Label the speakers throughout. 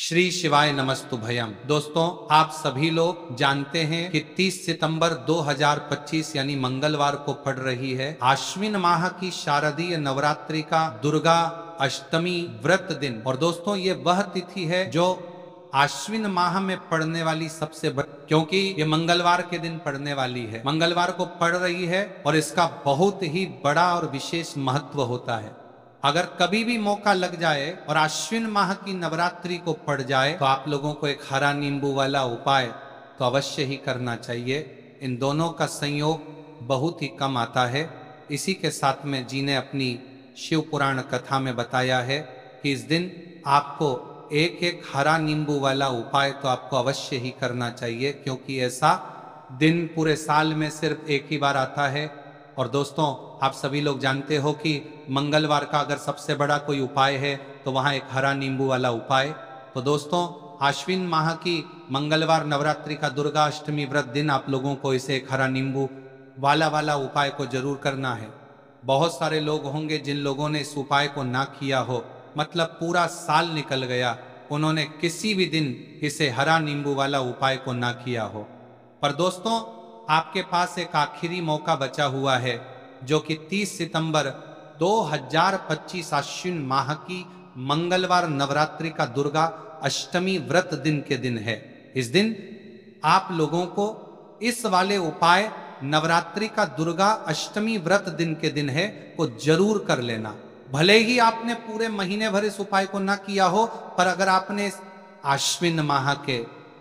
Speaker 1: श्री शिवाय नमस्तुभयम। दोस्तों, आप सभी लोग जानते हैं कि 30 सितंबर 2025 यानी मंगलवार को पड़ रही है आश्विन माह की शारदीय नवरात्रि का दुर्गा अष्टमी व्रत दिन। और दोस्तों, ये वह तिथि है जो आश्विन माह में पड़ने वाली सबसे बड़ी, क्योंकि ये मंगलवार के दिन पड़ने वाली है, मंगलवार को पड़ रही है और इसका बहुत ही बड़ा और विशेष महत्व होता है। अगर कभी भी मौका लग जाए और आश्विन माह की नवरात्रि को पड़ जाए तो आप लोगों को एक हरा नींबू वाला उपाय तो अवश्य ही करना चाहिए। इन दोनों का संयोग बहुत ही कम आता है। इसी के साथ में जी ने अपनी शिव पुराण कथा में बताया है कि इस दिन आपको एक एक हरा नींबू वाला उपाय तो आपको अवश्य ही करना चाहिए, क्योंकि ऐसा दिन पूरे साल में सिर्फ एक ही बार आता है। और दोस्तों, आप सभी लोग जानते हो कि मंगलवार का अगर सबसे बड़ा कोई उपाय है तो वहाँ एक हरा नींबू वाला उपाय। तो दोस्तों, आश्विन माह की मंगलवार नवरात्रि का दुर्गा अष्टमी व्रत दिन आप लोगों को इसे एक हरा नींबू वाला उपाय को जरूर करना है। बहुत सारे लोग होंगे जिन लोगों ने इस उपाय को ना किया हो, मतलब पूरा साल निकल गया, उन्होंने किसी भी दिन इसे हरा नींबू वाला उपाय को ना किया हो। पर दोस्तों, आपके पास एक आखिरी मौका बचा हुआ है, जो कि 30 सितंबर 2025 आश्विन माह की मंगलवार नवरात्रि का दुर्गा अष्टमी व्रत दिन के दिन है। इस दिन आप लोगों को इस वाले उपाय नवरात्रि का दुर्गा अष्टमी व्रत दिन के दिन है को जरूर कर लेना। भले ही आपने पूरे महीने भर इस उपाय को ना किया हो, पर अगर आपने इस आश्विन माह के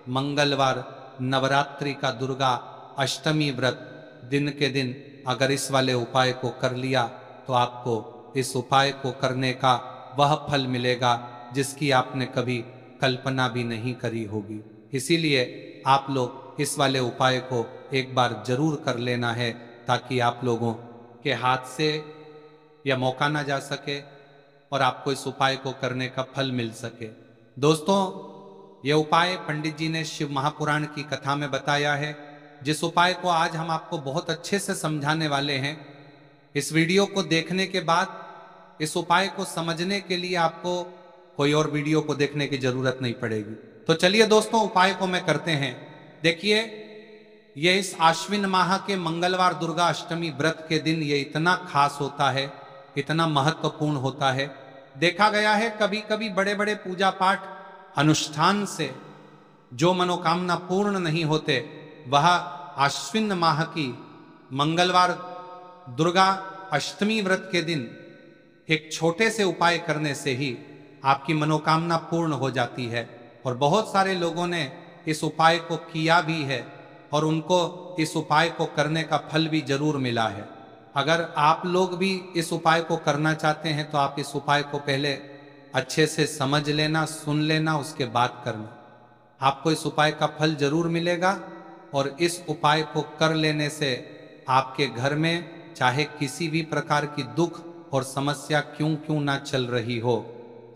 Speaker 1: मंगलवार नवरात्रि का दुर्गा अष्टमी व्रत दिन के दिन अगर इस वाले उपाय को कर लिया तो आपको इस उपाय को करने का वह फल मिलेगा जिसकी आपने कभी कल्पना भी नहीं करी होगी। इसीलिए आप लोग इस वाले उपाय को एक बार जरूर कर लेना है, ताकि आप लोगों के हाथ से यह मौका ना जा सके और आपको इस उपाय को करने का फल मिल सके। दोस्तों, यह उपाय पंडित जी ने शिव महापुराण की कथा में बताया है, जिस उपाय को आज हम आपको बहुत अच्छे से समझाने वाले हैं। इस वीडियो को देखने के बाद इस उपाय को समझने के लिए आपको कोई और वीडियो को देखने की जरूरत नहीं पड़ेगी। तो चलिए दोस्तों, उपाय को मैं करते हैं। देखिए, ये इस आश्विन माह के मंगलवार दुर्गा अष्टमी व्रत के दिन ये इतना खास होता है, इतना महत्वपूर्ण होता है। देखा गया है कभी कभी बड़े बड़े पूजा पाठ अनुष्ठान से जो मनोकामना पूर्ण नहीं होते, वह आश्विन माह की मंगलवार दुर्गा अष्टमी व्रत के दिन एक छोटे से उपाय करने से ही आपकी मनोकामना पूर्ण हो जाती है। और बहुत सारे लोगों ने इस उपाय को किया भी है और उनको इस उपाय को करने का फल भी जरूर मिला है। अगर आप लोग भी इस उपाय को करना चाहते हैं तो आप इस उपाय को पहले अच्छे से समझ लेना, सुन लेना, उसके बाद करना। आपको इस उपाय का फल जरूर मिलेगा। और इस उपाय को कर लेने से आपके घर में चाहे किसी भी प्रकार की दुख और समस्या क्यों क्यों ना चल रही हो,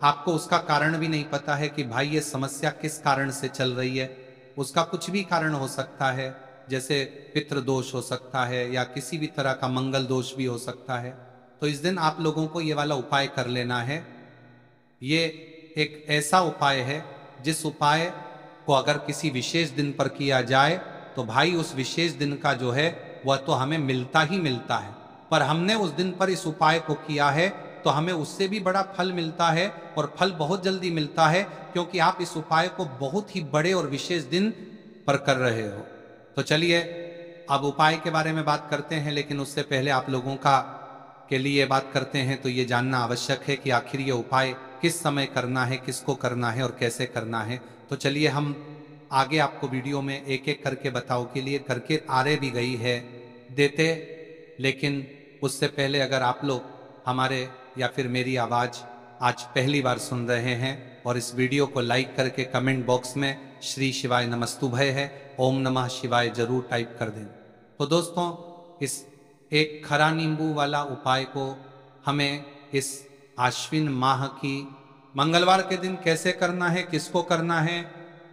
Speaker 1: आपको उसका कारण भी नहीं पता है कि भाई ये समस्या किस कारण से चल रही है। उसका कुछ भी कारण हो सकता है, जैसे पितृ दोष हो सकता है या किसी भी तरह का मंगल दोष भी हो सकता है। तो इस दिन आप लोगों को ये वाला उपाय कर लेना है। ये एक ऐसा उपाय है जिस उपाय को अगर किसी विशेष दिन पर किया जाए तो भाई उस विशेष दिन का जो है वह तो हमें मिलता ही मिलता है। पर हमने उस दिन पर इस उपाय को किया है तो हमें उससे भी बड़ा फल मिलता है, और फल बहुत जल्दी मिलता है, क्योंकि आप इस उपाय को बहुत ही बड़े और विशेष दिन पर कर रहे हो। तो चलिए अब उपाय के बारे में बात करते हैं, लेकिन उससे पहले आप लोगों का के लिए बात करते हैं तो ये जानना आवश्यक है कि आखिर ये उपाय किस समय करना है, किसको करना है और कैसे करना है। तो चलिए हम आगे आपको वीडियो में एक एक करके बताओ के लिए करके आ रहे भी गई है देते। लेकिन उससे पहले अगर आप लोग हमारे या फिर मेरी आवाज़ आज पहली बार सुन रहे हैं और इस वीडियो को लाइक करके कमेंट बॉक्स में श्री शिवाय नमस्तुभय है, ओम नमः शिवाय जरूर टाइप कर दें। तो दोस्तों, इस एक खरा नींबू वाला उपाय को हमें इस आश्विन माह की मंगलवार के दिन कैसे करना है, किसको करना है,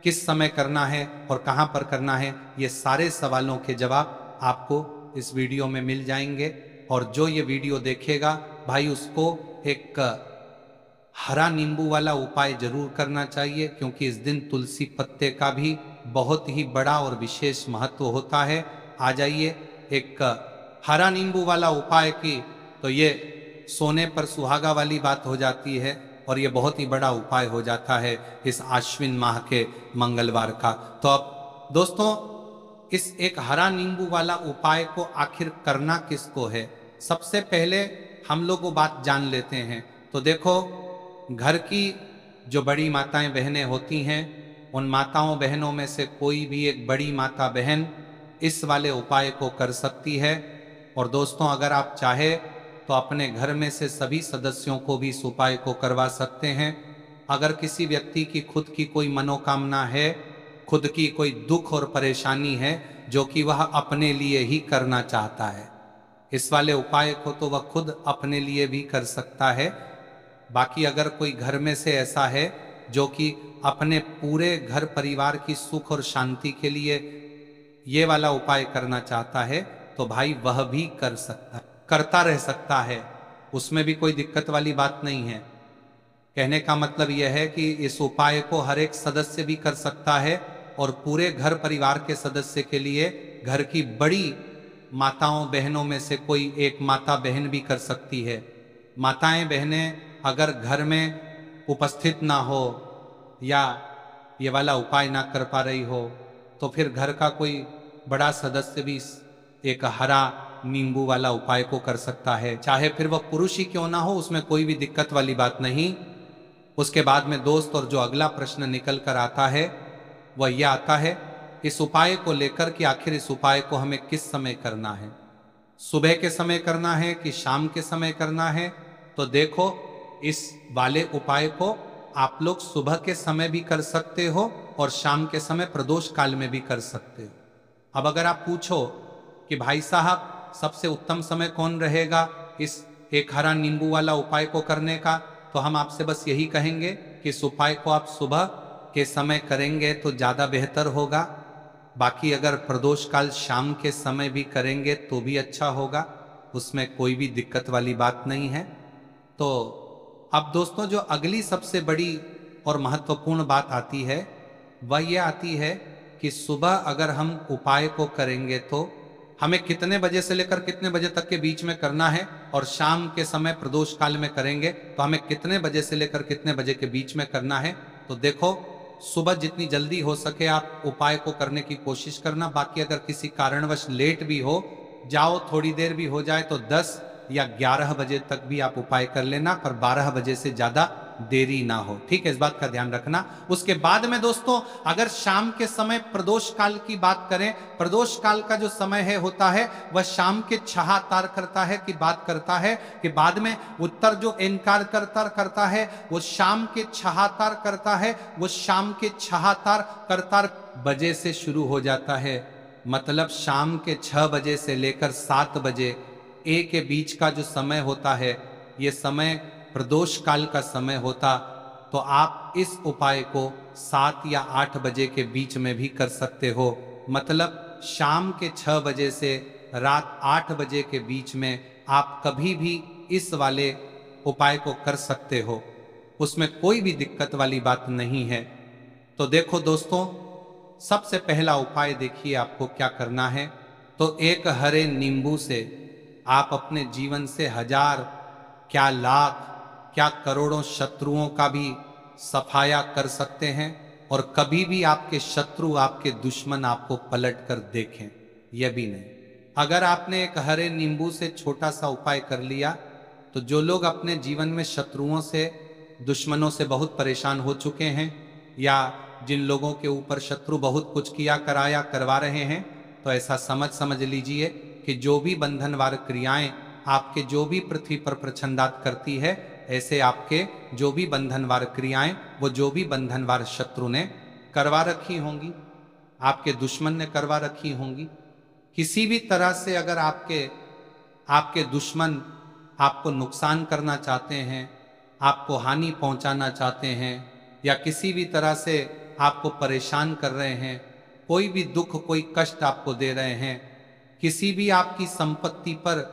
Speaker 1: किस समय करना है और कहाँ पर करना है, ये सारे सवालों के जवाब आपको इस वीडियो में मिल जाएंगे। और जो ये वीडियो देखेगा भाई उसको एक हरा नींबू वाला उपाय जरूर करना चाहिए, क्योंकि इस दिन तुलसी पत्ते का भी बहुत ही बड़ा और विशेष महत्व होता है। आ जाइए एक हरा नींबू वाला उपाय की, तो ये सोने पर सुहागा वाली बात हो जाती है और ये बहुत ही बड़ा उपाय हो जाता है इस आश्विन माह के मंगलवार का। तो अब दोस्तों, इस एक हरा नींबू वाला उपाय को आखिर करना किसको है, सबसे पहले हम लोग वो बात जान लेते हैं। तो देखो, घर की जो बड़ी माताएं बहनें होती हैं, उन माताओं बहनों में से कोई भी एक बड़ी माता बहन इस वाले उपाय को कर सकती है। और दोस्तों, अगर आप चाहे तो अपने घर में से सभी सदस्यों को भी इस उपाय को करवा सकते हैं। अगर किसी व्यक्ति की खुद की कोई मनोकामना है, खुद की कोई दुख और परेशानी है जो कि वह अपने लिए ही करना चाहता है, इस वाले उपाय को तो वह खुद अपने लिए भी कर सकता है। बाकी अगर कोई घर में से ऐसा है जो कि अपने पूरे घर परिवार की सुख और शांति के लिए ये वाला उपाय करना चाहता है, तो भाई वह भी कर सकता है, करता रह सकता है, उसमें भी कोई दिक्कत वाली बात नहीं है। कहने का मतलब यह है कि इस उपाय को हर एक सदस्य भी कर सकता है और पूरे घर परिवार के सदस्य के लिए घर की बड़ी माताओं बहनों में से कोई एक माता बहन भी कर सकती है। माताएं बहनें अगर घर में उपस्थित ना हो या ये वाला उपाय ना कर पा रही हो, तो फिर घर का कोई बड़ा सदस्य भी एक हरा नींबू वाला उपाय को कर सकता है, चाहे फिर वह पुरुष ही क्यों ना हो, उसमें कोई भी दिक्कत वाली बात नहीं। उसके बाद में दोस्त, और जो अगला प्रश्न निकल कर आता है वह यह आता है इस उपाय को लेकर कि आखिर इस उपाय को हमें किस समय करना है, सुबह के समय करना है कि शाम के समय करना है। तो देखो, इस वाले उपाय को आप लोग सुबह के समय भी कर सकते हो और शाम के समय प्रदोष काल में भी कर सकते हो। अब अगर आप पूछो कि भाई साहब सबसे उत्तम समय कौन रहेगा इस एक हरा नींबू वाला उपाय को करने का, तो हम आपसे बस यही कहेंगे कि इस उपाय को आप सुबह के समय करेंगे तो ज्यादा बेहतर होगा। बाकी अगर प्रदोष काल शाम के समय भी करेंगे तो भी अच्छा होगा, उसमें कोई भी दिक्कत वाली बात नहीं है। तो अब दोस्तों, जो अगली सबसे बड़ी और महत्वपूर्ण बात आती है वह यह आती है कि सुबह अगर हम उपाय को करेंगे तो हमें कितने बजे से लेकर कितने बजे तक के बीच में करना है, और शाम के समय प्रदोष काल में करेंगे तो हमें कितने बजे से लेकर कितने बजे के बीच में करना है। तो देखो, सुबह जितनी जल्दी हो सके आप उपाय को करने की कोशिश करना। बाकी अगर किसी कारणवश लेट भी हो जाओ, थोड़ी देर भी हो जाए, तो 10 या 11 बजे तक भी आप उपाय कर लेना, पर 12 बजे से ज्यादा देरी ना हो, ठीक है, इस बात का ध्यान रखना। उसके बाद में दोस्तों, अगर शाम के समय प्रदोष काल की बात करें, प्रदोष काल का जो समय है होता है वह शाम के छहातार करता है कि बात करता है कि बाद में उत्तर जो इनकार करता है वो शाम के छहातार करता है, वो शाम के छहातार करतार बजे से शुरू हो जाता है। मतलब शाम के 6 बजे से लेकर 7 बजे ए के बीच का जो समय होता है, ये समय प्रदोष काल का समय होता। तो आप इस उपाय को 7 या 8 बजे के बीच में भी कर सकते हो। मतलब शाम के 6 बजे से रात 8 बजे के बीच में आप कभी भी इस वाले उपाय को कर सकते हो, उसमें कोई भी दिक्कत वाली बात नहीं है। तो देखो दोस्तों, सबसे पहला उपाय देखिए आपको क्या करना है। तो एक हरे नींबू से आप अपने जीवन से 1000, क्या लाख, क्या करोड़ों शत्रुओं का भी सफाया कर सकते हैं, और कभी भी आपके शत्रु, आपके दुश्मन आपको पलट कर देखें यह भी नहीं। अगर आपने एक हरे नींबू से छोटा सा उपाय कर लिया, तो जो लोग अपने जीवन में शत्रुओं से, दुश्मनों से बहुत परेशान हो चुके हैं, या जिन लोगों के ऊपर शत्रु बहुत कुछ किया कराया करवा रहे हैं, तो ऐसा समझ लीजिए कि जो भी बंधनवार क्रियाएं आपके जो भी पृथ्वी पर प्रछंदात करती है, ऐसे आपके जो भी बंधनवार क्रियाएं, वो जो भी बंधनवार शत्रु ने करवा रखी होंगी, आपके दुश्मन ने करवा रखी होंगी। किसी भी तरह से अगर आपके आपके दुश्मन आपको नुकसान करना चाहते हैं, आपको हानि पहुंचाना चाहते हैं, या किसी भी तरह से आपको परेशान कर रहे हैं, कोई भी दुख, कोई कष्ट आपको दे रहे हैं, किसी भी आपकी संपत्ति पर,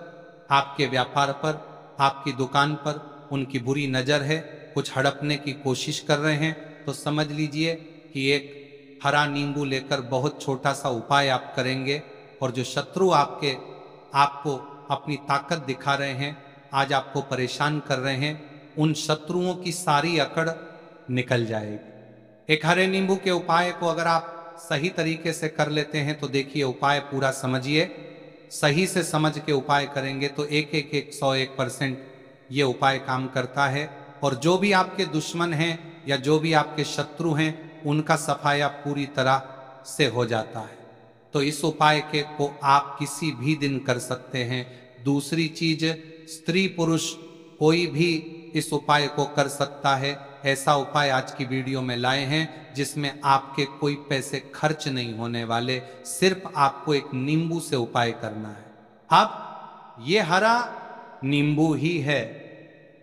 Speaker 1: आपके व्यापार पर, आपकी दुकान पर उनकी बुरी नजर है, कुछ हड़पने की कोशिश कर रहे हैं तो समझ लीजिए कि एक हरा नींबू लेकर बहुत छोटा सा उपाय आप करेंगे और जो शत्रु आपको अपनी ताकत दिखा रहे हैं, आज आपको परेशान कर रहे हैं, उन शत्रुओं की सारी अकड़ निकल जाएगी। एक हरे नींबू के उपाय को अगर आप सही तरीके से कर लेते हैं तो देखिए उपाय पूरा समझिए, सही से समझ के उपाय करेंगे तो 101% ये उपाय काम करता है। और जो भी आपके दुश्मन हैं या जो भी आपके शत्रु हैं उनका सफाया पूरी तरह से हो जाता है। तो इस उपाय को आप किसी भी दिन कर सकते हैं। दूसरी चीज, स्त्री पुरुष कोई भी इस उपाय को कर सकता है। ऐसा उपाय आज की वीडियो में लाए हैं जिसमें आपके कोई पैसे खर्च नहीं होने वाले, सिर्फ आपको एक नींबू से उपाय करना है। अब ये हरा नींबू ही है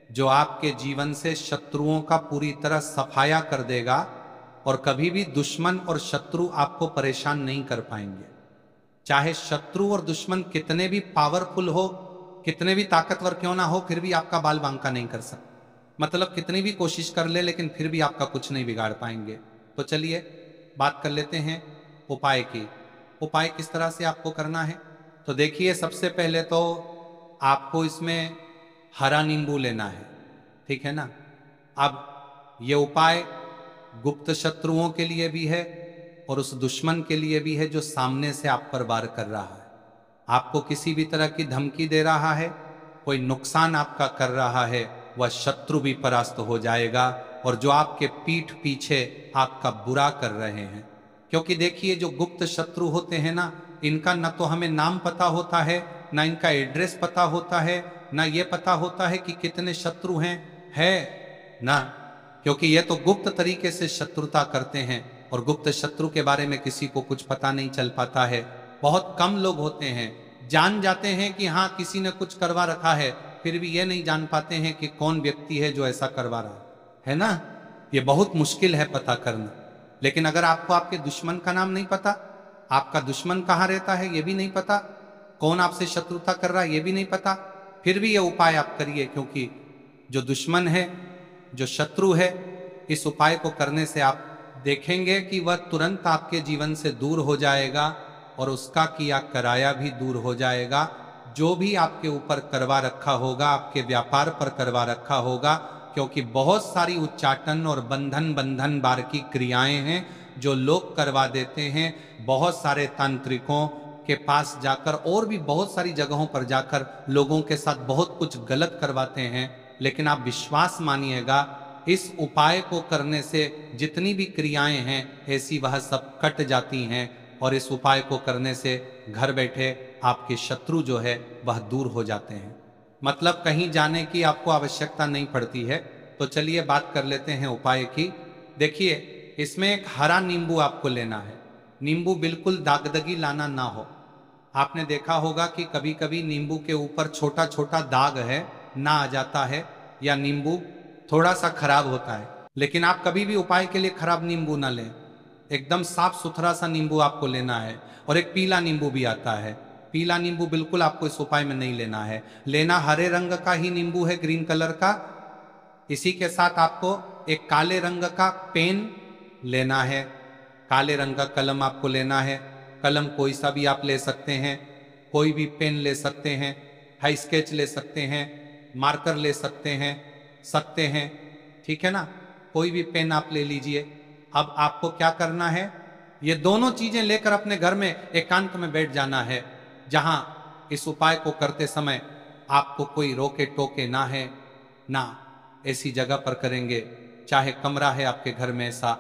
Speaker 1: जो आपके जीवन से शत्रुओं का पूरी तरह सफाया कर देगा और कभी भी दुश्मन और शत्रु आपको परेशान नहीं कर पाएंगे। चाहे शत्रु और दुश्मन कितने भी पावरफुल हो, कितने भी ताकतवर क्यों ना हो, फिर भी आपका बाल बांका नहीं कर सकते। मतलब कितनी भी कोशिश कर ले लेकिन फिर भी आपका कुछ नहीं बिगाड़ पाएंगे। तो चलिए बात कर लेते हैं उपाय की। उपाय किस तरह से आपको करना है तो देखिए, सबसे पहले तो आपको इसमें हरा नींबू लेना है, ठीक है ना। अब ये उपाय गुप्त शत्रुओं के लिए भी है और उस दुश्मन के लिए भी है जो सामने से आप पर वार कर रहा है, आपको किसी भी तरह की धमकी दे रहा है, कोई नुकसान आपका कर रहा है, वह शत्रु भी परास्त हो जाएगा। और जो आपके पीठ पीछे आपका बुरा कर रहे हैं, क्योंकि देखिए जो गुप्त शत्रु होते हैं ना, इनका न तो हमें नाम पता होता है, ना इनका एड्रेस पता होता है, ना ये पता होता है कि कितने शत्रु हैं, है ना, क्योंकि ये तो गुप्त तरीके से शत्रुता करते हैं और गुप्त शत्रु के बारे में किसी को कुछ पता नहीं चल पाता है। बहुत कम लोग होते हैं, जान जाते हैं कि हाँ किसी ने कुछ करवा रखा है, फिर भी ये नहीं जान पाते हैं कि कौन व्यक्ति है जो ऐसा करवा रहा है ना। ये बहुत मुश्किल है पता करना। लेकिन अगर आपको आपके दुश्मन का नाम नहीं पता, आपका दुश्मन कहाँ रहता है ये भी नहीं पता, कौन आपसे शत्रुता कर रहा है ये भी नहीं पता, फिर भी ये उपाय आप करिए, क्योंकि जो दुश्मन है, जो शत्रु है, इस उपाय को करने से आप देखेंगे कि वह तुरंत आपके जीवन से दूर हो जाएगा और उसका किया कराया भी दूर हो जाएगा। जो भी आपके ऊपर करवा रखा होगा, आपके व्यापार पर करवा रखा होगा, क्योंकि बहुत सारी उच्चाटन और बंधन बार की क्रियाएं हैं जो लोग करवा देते हैं। बहुत सारे तांत्रिकों के पास जाकर और भी बहुत सारी जगहों पर जाकर लोगों के साथ बहुत कुछ गलत करवाते हैं। लेकिन आप विश्वास मानिएगा, इस उपाय को करने से जितनी भी क्रियाएं हैं ऐसी वह सब कट जाती हैं और इस उपाय को करने से घर बैठे आपके शत्रु जो है वह दूर हो जाते हैं। मतलब कहीं जाने की आपको आवश्यकता नहीं पड़ती है। तो चलिए बात कर लेते हैं उपाय की। देखिए, इसमें एक हरा नींबू आपको लेना है। नींबू बिल्कुल दागदगी लाना ना हो। आपने देखा होगा कि कभी कभी नींबू के ऊपर छोटा छोटा दाग है ना आ जाता है, या नींबू थोड़ा सा खराब होता है। लेकिन आप कभी भी उपाय के लिए खराब नींबू ना लें, एकदम साफ सुथरा सा नींबू आपको लेना है। और एक पीला नींबू भी आता है, पीला नींबू बिल्कुल आपको इस उपाय में नहीं लेना है। लेना हरे रंग का ही नींबू है, ग्रीन कलर का। इसी के साथ आपको एक काले रंग का पेन लेना है, काले रंग का कलम आपको लेना है। कलम कोई सा भी आप ले सकते हैं, कोई भी पेन ले सकते हैं, हाई स्केच ले सकते हैं, मार्कर ले सकते हैं, ठीक है ना। कोई भी पेन आप ले लीजिए। अब आपको क्या करना है, ये दोनों चीजें लेकर अपने घर में एकांत में बैठ जाना है, जहां इस उपाय को करते समय आपको कोई रोके टोके ना है ना। ऐसी जगह पर करेंगे, चाहे कमरा है आपके घर में ऐसा,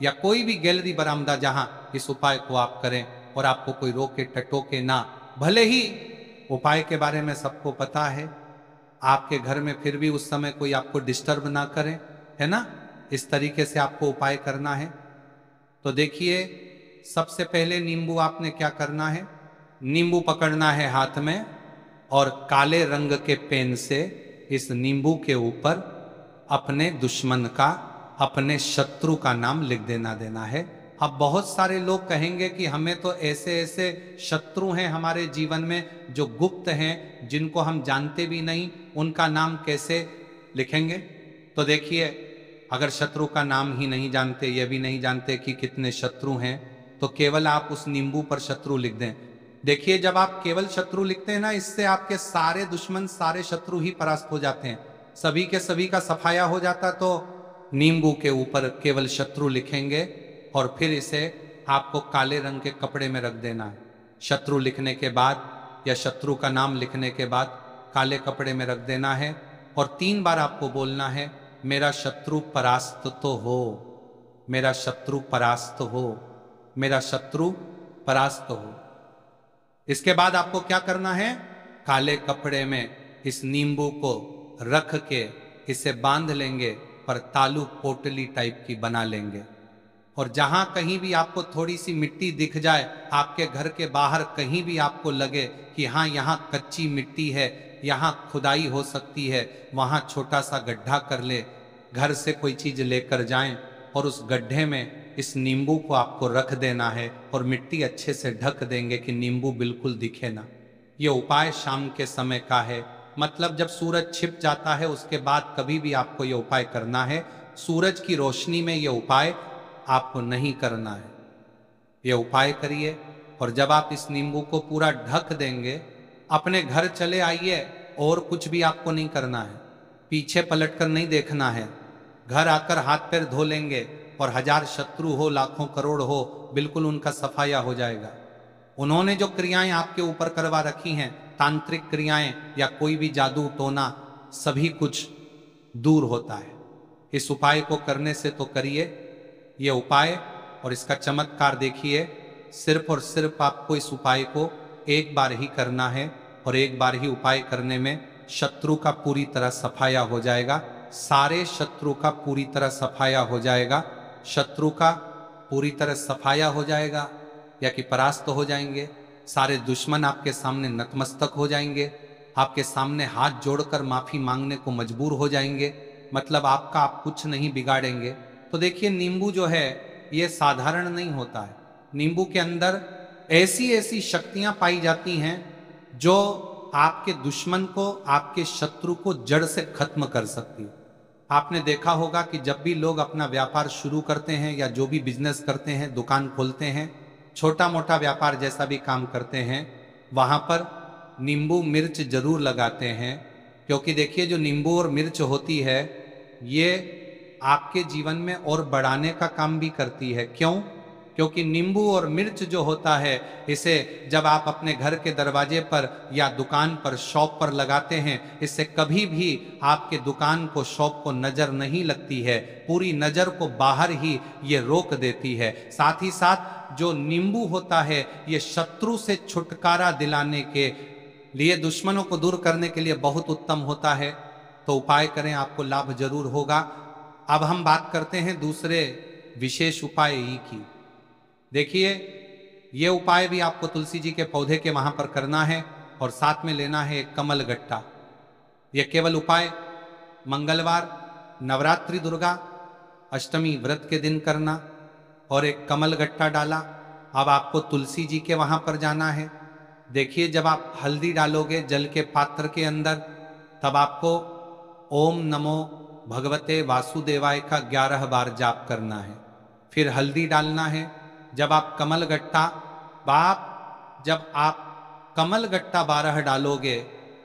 Speaker 1: या कोई भी गैलरी बरामदा जहां इस उपाय को आप करें और आपको कोई रोके टटोके ना। भले ही उपाय के बारे में सबको पता है आपके घर में, फिर भी उस समय कोई आपको डिस्टर्ब ना करे, है ना। इस तरीके से आपको उपाय करना है। तो देखिए, सबसे पहले नींबू आपने क्या करना है, नींबू पकड़ना है हाथ में और काले रंग के पेन से इस नींबू के ऊपर अपने दुश्मन का, अपने शत्रु का नाम लिख देना है। अब बहुत सारे लोग कहेंगे कि हमें तो ऐसे ऐसे शत्रु हैं हमारे जीवन में जो गुप्त हैं, जिनको हम जानते भी नहीं, उनका नाम कैसे लिखेंगे। तो देखिए, अगर शत्रु का नाम ही नहीं जानते, ये भी नहीं जानते कि कितने शत्रु हैं, तो केवल आप उस नींबू पर शत्रु लिख दें। देखिए, जब आप केवल शत्रु लिखते हैं ना, इससे आपके सारे दुश्मन, सारे शत्रु ही परास्त हो जाते हैं, सभी के सभी का सफाया हो जाता। तो नींबू के ऊपर केवल शत्रु लिखेंगे और फिर इसे आपको काले रंग के कपड़े में रख देना है। शत्रु लिखने के बाद या शत्रु का नाम लिखने के बाद काले कपड़े में रख देना है और 3 बार आपको बोलना है, मेरा शत्रु परास्त तो हो, मेरा शत्रु परास्त हो, मेरा शत्रु परास्त हो। इसके बाद आपको क्या करना है, काले कपड़े में इस नींबू को रख के इसे बांध लेंगे, पर तालू पोटली टाइप की बना लेंगे। और जहां कहीं भी आपको थोड़ी सी मिट्टी दिख जाए, आपके घर के बाहर कहीं भी आपको लगे कि हाँ यहाँ कच्ची मिट्टी है, यहाँ खुदाई हो सकती है, वहां छोटा सा गड्ढा कर ले, घर से कोई चीज लेकर जाएं और उस गड्ढे में इस नींबू को आपको रख देना है और मिट्टी अच्छे से ढक देंगे कि नींबू बिल्कुल दिखे ना। ये उपाय शाम के समय का है, मतलब जब सूरज छिप जाता है उसके बाद कभी भी आपको ये उपाय करना है। सूरज की रोशनी में ये उपाय आपको नहीं करना है। ये उपाय करिए और जब आप इस नींबू को पूरा ढक देंगे, अपने घर चले आइए और कुछ भी आपको नहीं करना है, पीछे पलटकर नहीं देखना है। घर आकर हाथ पैर धो लेंगे और 1000 शत्रु हो, लाखों करोड़ हो, बिल्कुल उनका सफाया हो जाएगा। उन्होंने जो क्रियाएं आपके ऊपर करवा रखी हैं, तांत्रिक क्रियाएं या कोई भी जादू टोना, सभी कुछ दूर होता है। इस उपाय को करने से तो करिए ये उपाय और इसका चमत्कार देखिए। सिर्फ और सिर्फ आपको इस उपाय को एक बार ही करना है और एक बार ही उपाय करने में शत्रु का पूरी तरह सफाया हो जाएगा, सारे शत्रु का पूरी तरह सफाया हो जाएगा। शत्रु का पूरी तरह सफाया हो जाएगा या कि परास्त हो जाएंगे। सारे दुश्मन आपके सामने नतमस्तक हो जाएंगे, आपके सामने हाथ जोड़कर माफी मांगने को मजबूर हो जाएंगे, मतलब आपका आप कुछ नहीं बिगाड़ेंगे। तो देखिए, नींबू जो है ये साधारण नहीं होता है। नींबू के अंदर ऐसी ऐसी शक्तियां पाई जाती हैं जो आपके दुश्मन को, आपके शत्रु को जड़ से खत्म कर सकती है। आपने देखा होगा कि जब भी लोग अपना व्यापार शुरू करते हैं या जो भी बिजनेस करते हैं, दुकान खोलते हैं, छोटा मोटा व्यापार जैसा भी काम करते हैं, वहां पर नींबू मिर्च जरूर लगाते हैं। क्योंकि देखिए, जो नींबू और मिर्च होती है ये आपके जीवन में और बढ़ाने का काम भी करती है। क्यों? क्योंकि नींबू और मिर्च जो होता है, इसे जब आप अपने घर के दरवाजे पर या दुकान पर, शॉप पर लगाते हैं, इससे कभी भी आपके दुकान को, शॉप को नजर नहीं लगती है, पूरी नजर को बाहर ही ये रोक देती है। साथ ही साथ जो नींबू होता है ये शत्रु से छुटकारा दिलाने के लिए, दुश्मनों को दूर करने के लिए बहुत उत्तम होता है। तो उपाय करें, आपको लाभ जरूर होगा। अब हम बात करते हैं दूसरे विशेष उपाय ई की। देखिए, ये उपाय भी आपको तुलसी जी के पौधे के वहां पर करना है और साथ में लेना है एक कमल गट्टा। यह केवल उपाय मंगलवार, नवरात्रि, दुर्गा अष्टमी व्रत के दिन करना और एक कमल गट्टा डाला। अब आपको तुलसी जी के वहां पर जाना है। देखिए, जब आप हल्दी डालोगे जल के पात्र के अंदर, तब आपको ओम नमो भगवते वासुदेवाय का 11 बार जाप करना है। फिर हल्दी डालना है। जब आप कमल गट्टा जब आप कमल गट्टा 12 डालोगे,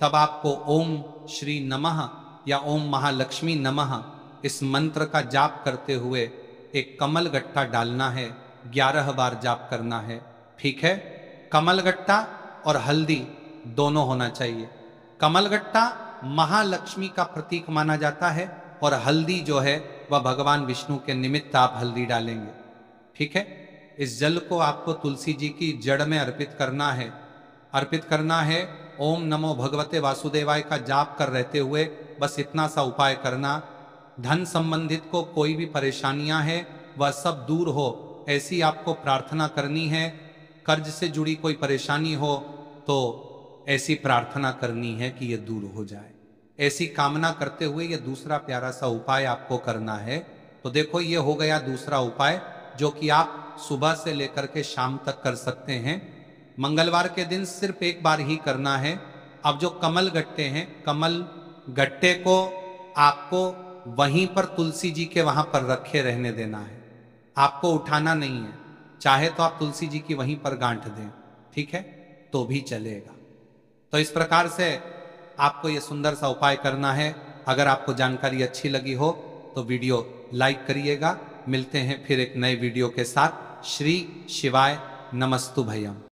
Speaker 1: तब आपको ओम श्री नमः या ओम महालक्ष्मी नमः इस मंत्र का जाप करते हुए एक कमल गट्टा डालना है, 11 बार जाप करना है। ठीक है? कमल गट्टा और हल्दी दोनों होना चाहिए। कमल गट्टा महालक्ष्मी का प्रतीक माना जाता है और हल्दी जो है वह भगवान विष्णु के निमित्त आप हल्दी डालेंगे। ठीक है? इस जल को आपको तुलसी जी की जड़ में अर्पित करना है। ओम नमो भगवते वासुदेवाय का जाप कर रहते हुए बस इतना सा उपाय करना। धन संबंधित को कोई भी परेशानियां हैं वह सब दूर हो, ऐसी आपको प्रार्थना करनी है। कर्ज से जुड़ी कोई परेशानी हो तो ऐसी प्रार्थना करनी है कि यह दूर हो जाए। ऐसी कामना करते हुए यह दूसरा प्यारा सा उपाय आपको करना है। तो देखो, ये हो गया दूसरा उपाय जो कि आप सुबह से लेकर के शाम तक कर सकते हैं। मंगलवार के दिन सिर्फ एक बार ही करना है। अब जो कमल गट्टे हैं, कमल गट्टे को आपको वहीं पर तुलसी जी के वहां पर रखे रहने देना है, आपको उठाना नहीं है। चाहे तो आप तुलसी जी की वहीं पर गांठ दें, ठीक है, तो भी चलेगा। तो इस प्रकार से आपको यह सुंदर सा उपाय करना है। अगर आपको जानकारी अच्छी लगी हो तो वीडियो लाइक करिएगा। मिलते हैं फिर एक नए वीडियो के साथ। श्री शिवाय नमस्तु भैया।